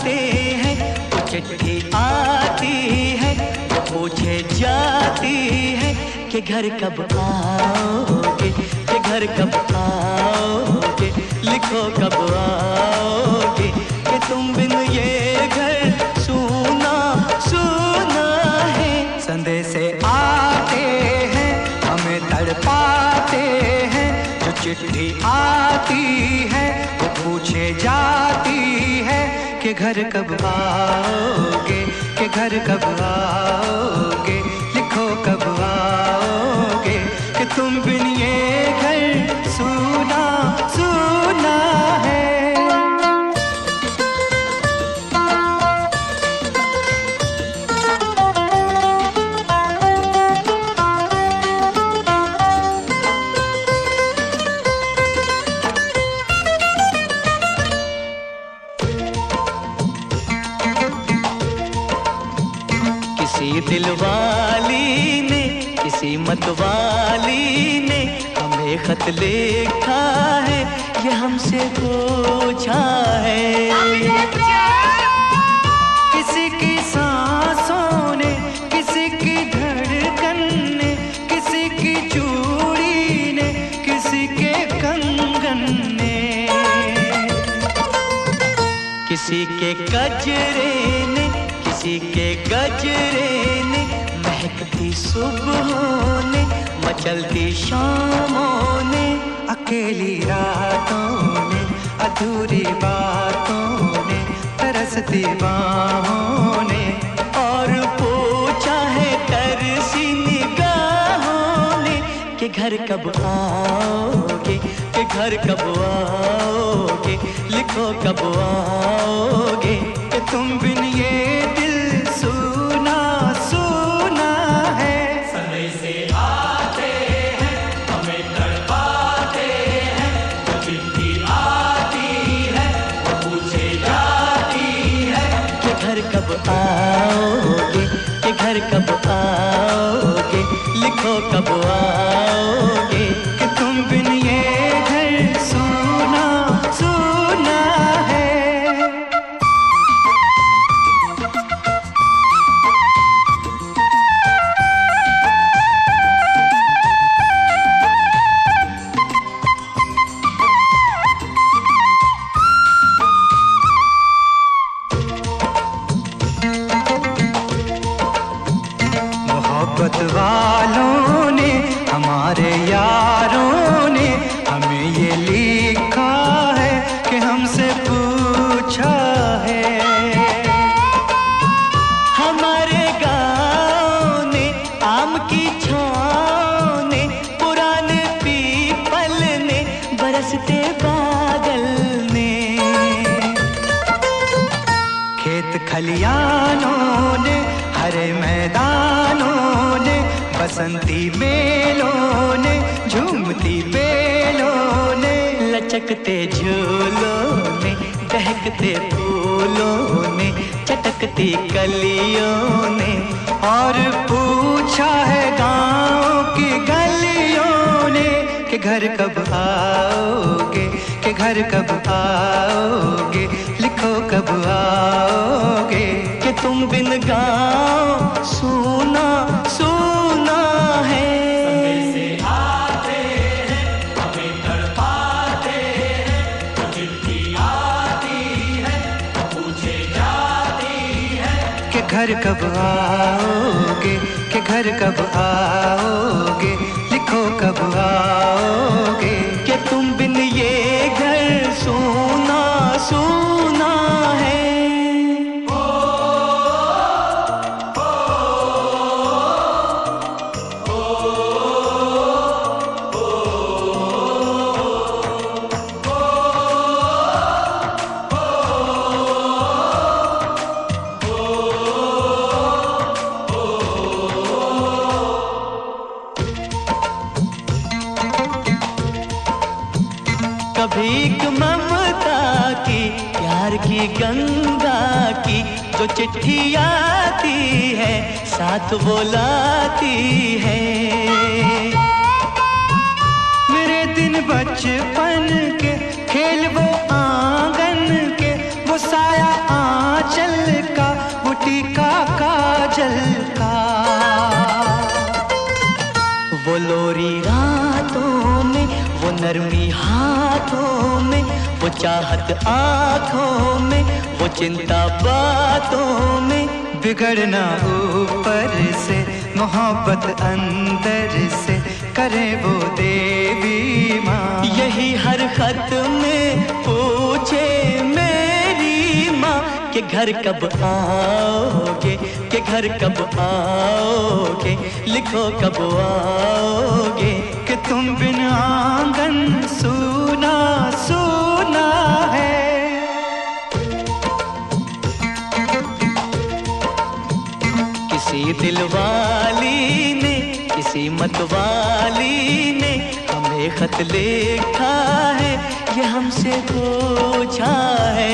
जाते हैं, वो चिट्ठी आती है, वो पूछे जाती है कि घर कब आओगे, कि घर कब आओगे, लिखो कब आओगे, कि तुम बिन ये घर सूना सूना है। संदेश आते हैं, हमें तड़पाते हैं, जो चिट्ठी आती है वो पूछे जाती है कि घर कब आओगे, कि घर कब आओगे, लिखो कब आओगे, कि तुम बिन ये घर सूना सूना है। किसी दिलवाली ने, किसी मतवाली ने हमें खत लिखा है, ये हमसे पूछा है। किसी की सांसों ने, किसी की धड़कन ने, किसी की चूड़ी ने, किसी के कंगन ने, किसी के गजरे ने, किसी के गजरे ने, महकती सुबहों ने, मचलती शामों ने, अकेली रातों ने, अधूरी बातों ने, तरसती बाहों ने, और पूछा है तरसी निगाहों ने कि घर कब आओगे, कि घर कब आओगे, लिखो कब आओगे, कि तुम बिन ये दिल सूना सूना है। संदेश आते हैं, हमें तड़पाते हैं, जो चिट्ठी आती है वो पूछे जाती है कि घर कब आओगे, कि घर कब आओगे, लिखो कब आओगे, कि तुम बिन ये घर सूना सूना है। मोहब्बत वालों ने, हमारे यारों ने हमें ये लिखा है कि हमसे पूछा है। हमारे गाँव ने, आम की छाँव ने, पुराने पीपल ने, बरसते बादल ने, खेत खलियानों ने, हरे मैदानों ने, बसंती मेलों ने, झूमती बेलों ने, लचकते झूलों ने, दहकते फूलों ने, चटकती कलियों ने, और पूछा है गाँव की गलियों ने कि घर कब आओगे, कि घर कब आओगे, लिखो कब आओगे, कि तुम बिन गाँव सूना सूना है। संदेश आते हैं, हमें तड़पाते हैं, जो चिट्ठी आती है वो पूछे जाती है कि घर कब आओगे, कि घर कब आओगे, लिखो कब आओगे, कि तुम बिन ये घर सूना सूना है। भीख ममता की, प्यार की गंगा की, जो चिट्ठी आती है साथ वो लाती है। मेरे दिन बचपन के, खेल वो आंगन के, वो वो साया आंचल का, वो टीका काजल का। वो लोरी रातों में, वो नरमी हाथों में, वो चाहत आँखों में, वो चिंता बातों में। बिगड़ना ऊपर से, मोहब्बत अंदर से, करे वो देवी माँ। यही हर खत में पूछे मेरी माँ कि घर कब आओगे, कि घर कब आओगे, लिखो कब आओगे। कि तुम बिन आंगन सूना सूना है। किसी दिलवाली ने, किसी मतवाली ने हमें खत लिखा है, ये हमसे पूछा है।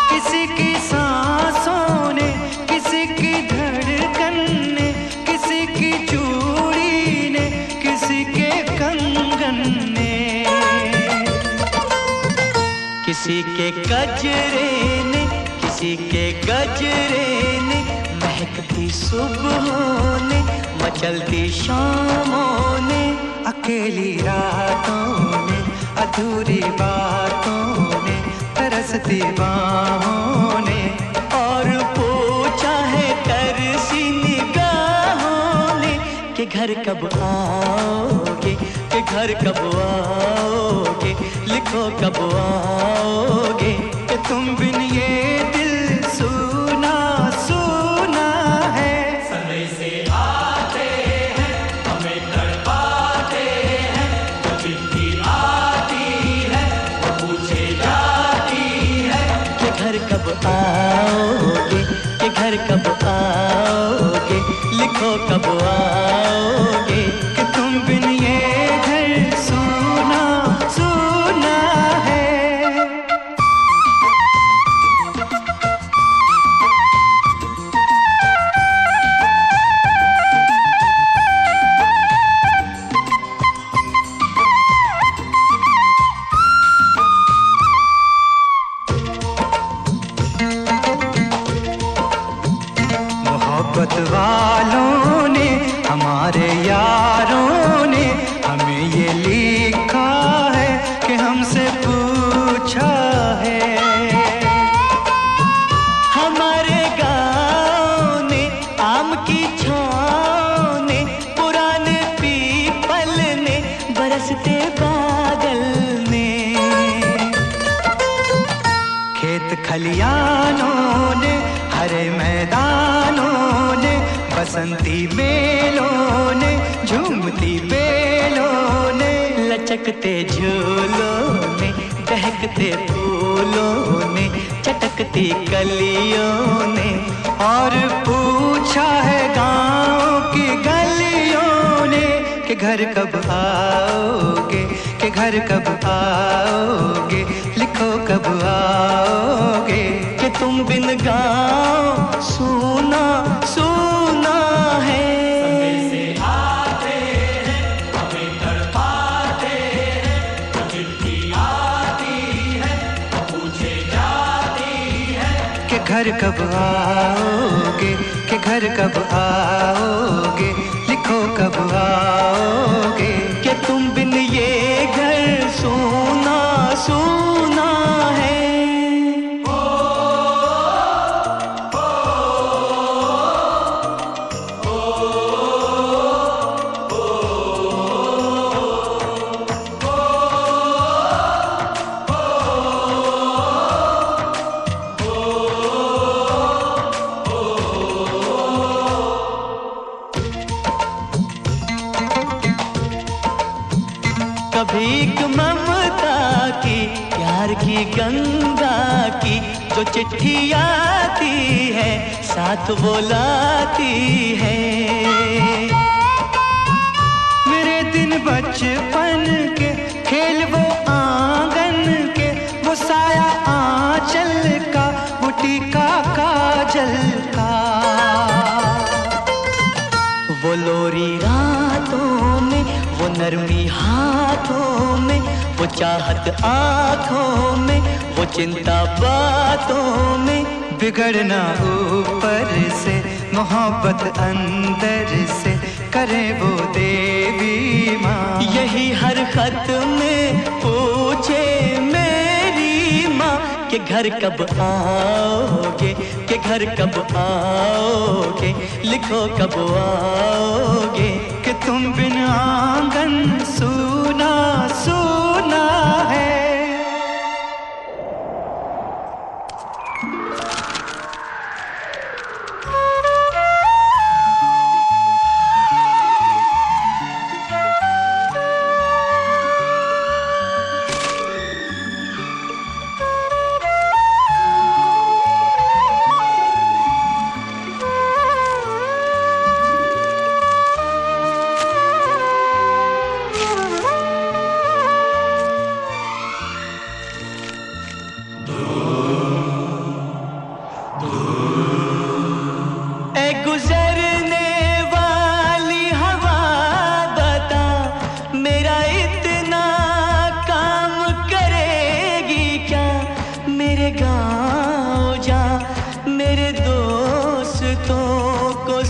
किसी की सांसों ने, किसी की धड़कन ने, किसी की चूड़ी ने, किसी के कंगन ने, किसी के गजरे ने, किसी के गजरे ने, महकती सुबहों ने, मचलती शामों ने, अकेली रातों ने, अधूरी बातों ने, तरसती बाहों ने, और पूछा है तरसी निगाहों ने कि घर कब आओगे, कि घर कब आओगे, लिखो कब आओगे। कि तुम बिन ये दिल सूना सूना है। समय से आते हैं, हमें तड़पाते हैं, जो चिट्ठी आती है वो पूछे जाती है कि घर कब आओगे, कि घर कब आओगे, लिखो कब आओगे। कि तुम बिन ये घर सूना सूना है। मोहब्बत वालों ने, हमारे यारों ने हमें ये लिखा है कि हमसे पूछा है। हमारे गाँव ने, आम की छाँव ने, पुराने पीपल ने, बरसते बादल ने, खेत खलियानों ने, हरे मैदानों ने, बसंती मेलों ने, झूमती बेलों ने, लचकते झूलों ने, दहकते फूलों ने, चटकती कलियों ने, और पूछा है गाँव की गलियों ने कि घर कब आओगे, कि घर कब आओगे, लिखो कब आओगे। कि तुम बिन गाँव सूना सूना है। समय से आते हैं, हमें तड़पाते हैं, जो चिट्ठी आती है वो पूछे जाती है कि घर कब आओगे, कि घर कब आओगे, लिखो कब आओगे। कि तुम बिन ये घर सूना सूना है। कभी एक ममता की, प्यार की गंगा की, जो चिट्ठी आती है साथ वो लाती है। मेरे दिन बचपन के, खेल वो आंगन के, वो साया आंचल का, वो टीका काजल का। वो लोरी रातों में, वो नरमी हाथों में, वो चाहत आँखों आँखों में, वो चिंता बातों में, बिगड़ना ऊपर से, मोहब्बत अंदर से, करे वो देवी माँ। यही हर खत में पूछे मेरी माँ कि घर कब आओगे, कि घर कब आओगे, लिखो कब आओगे, कि तुम बिन आंगन सूना सूना है।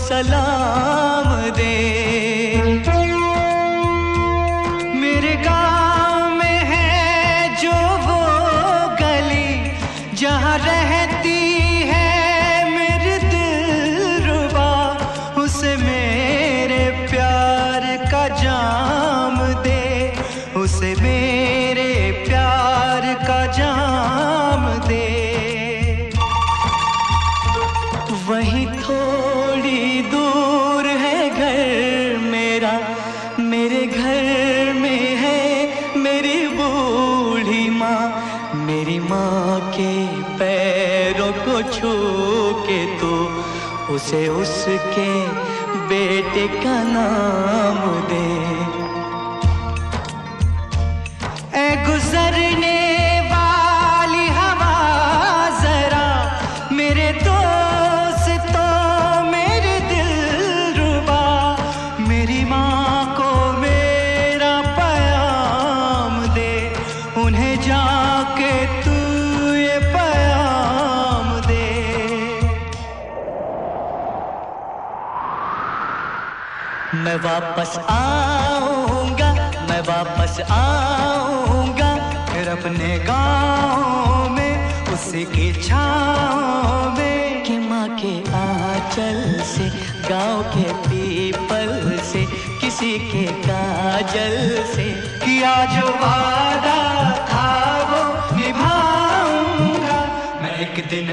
सलाम दे। मेरे गाँव में है जो वो गली जहाँ रहती है मेरी दिलरुबा, उसे मेरे प्यार का जाम दे, उसे मेरे प्यार का जाम दे। वहीं थोड़ी दूर है घर मेरा, मेरे घर में है मेरी बूढ़ी माँ। मेरी माँ के पैरों को छू के तो उसे उसके बेटे का नाम दे। ऐ गुजरने वाली हवा जरा मेरे उन्हें जाके तू ये पैगाम दे। मैं वापस आऊंगा, मैं वापस आऊंगा, फिर अपने गाँव में उसी की छाँव में, कि माँ के आंचल से, गाँव के पीपल से, किसी के काजल से, किया जो वादा था वो निभाऊंगा। मैं एक दिन